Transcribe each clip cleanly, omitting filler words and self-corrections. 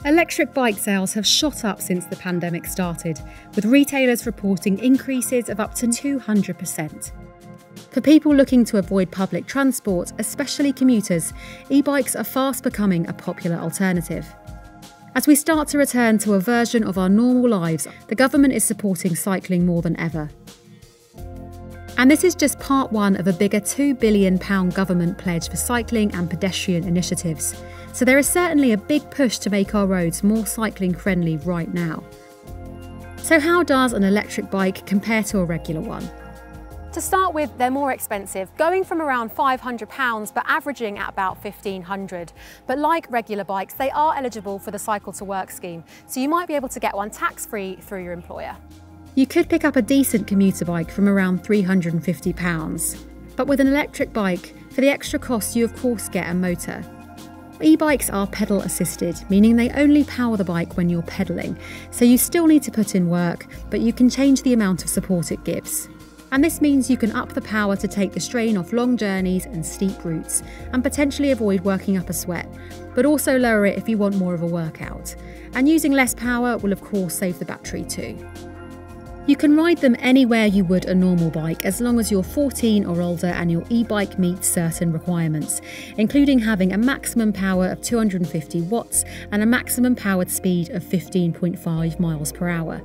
Electric bike sales have shot up since the pandemic started, with retailers reporting increases of up to 200%. For people looking to avoid public transport, especially commuters, e-bikes are fast becoming a popular alternative. As we start to return to a version of our normal lives, the government is supporting cycling more than ever. And this is just part one of a bigger £2 billion government pledge for cycling and pedestrian initiatives. So there is certainly a big push to make our roads more cycling friendly right now. So how does an electric bike compare to a regular one? To start with, they're more expensive, going from around £500 but averaging at about £1,500. But like regular bikes, they are eligible for the Cycle to Work scheme, so you might be able to get one tax-free through your employer. You could pick up a decent commuter bike from around £350. But with an electric bike, for the extra cost you of course get a motor. E-bikes are pedal assisted, meaning they only power the bike when you're pedalling, so you still need to put in work, but you can change the amount of support it gives. And this means you can up the power to take the strain off long journeys and steep routes, and potentially avoid working up a sweat, but also lower it if you want more of a workout. And using less power will of course save the battery too. You can ride them anywhere you would a normal bike as long as you're 14 or older and your e-bike meets certain requirements, including having a maximum power of 250 watts and a maximum powered speed of 15.5 miles per hour.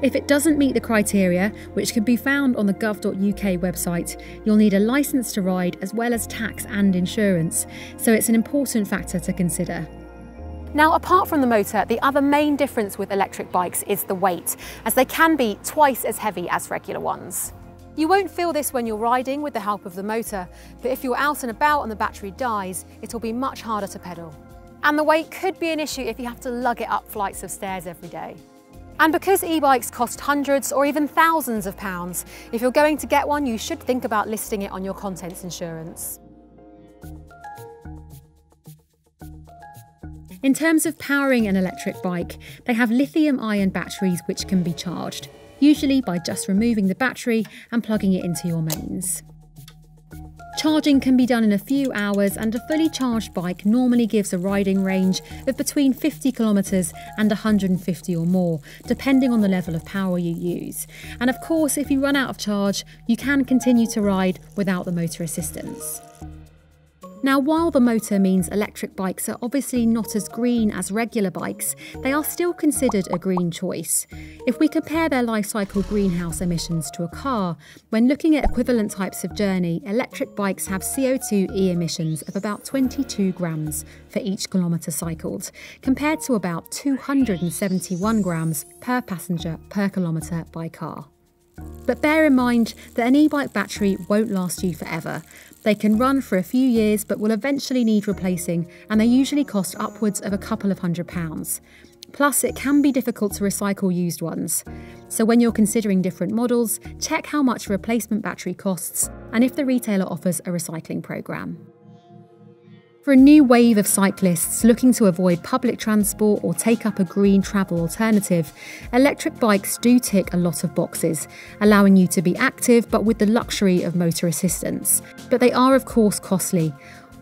If it doesn't meet the criteria, which can be found on the gov.uk website, you'll need a licence to ride as well as tax and insurance, so it's an important factor to consider. Now, apart from the motor, the other main difference with electric bikes is the weight, as they can be twice as heavy as regular ones. You won't feel this when you're riding with the help of the motor, but if you're out and about and the battery dies, it'll be much harder to pedal. And the weight could be an issue if you have to lug it up flights of stairs every day. And because e-bikes cost hundreds or even thousands of pounds, if you're going to get one, you should think about listing it on your contents insurance. In terms of powering an electric bike, they have lithium-ion batteries which can be charged, usually by just removing the battery and plugging it into your mains. Charging can be done in a few hours, and a fully charged bike normally gives a riding range of between 50 kilometres and 150 or more, depending on the level of power you use. And of course, if you run out of charge, you can continue to ride without the motor assistance. Now, while the motor means electric bikes are obviously not as green as regular bikes, they are still considered a green choice. If we compare their life cycle greenhouse emissions to a car, when looking at equivalent types of journey, electric bikes have CO2e emissions of about 22 grams for each kilometre cycled, compared to about 271 grams per passenger per kilometre by car. But bear in mind that an e-bike battery won't last you forever. They can run for a few years but will eventually need replacing, and they usually cost upwards of a couple of £100s. Plus, it can be difficult to recycle used ones. So when you're considering different models, check how much a replacement battery costs and if the retailer offers a recycling programme. For a new wave of cyclists looking to avoid public transport or take up a green travel alternative, electric bikes do tick a lot of boxes, allowing you to be active but with the luxury of motor assistance. But they are of course costly.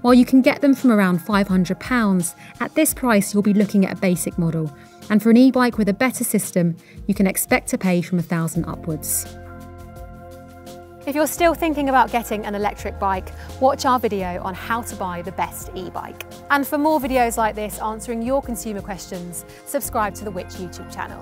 While you can get them from around £500, at this price you'll be looking at a basic model, and for an e-bike with a better system, you can expect to pay from £1,000 upwards. If you're still thinking about getting an electric bike, watch our video on how to buy the best e-bike. And for more videos like this answering your consumer questions, subscribe to the Which YouTube channel.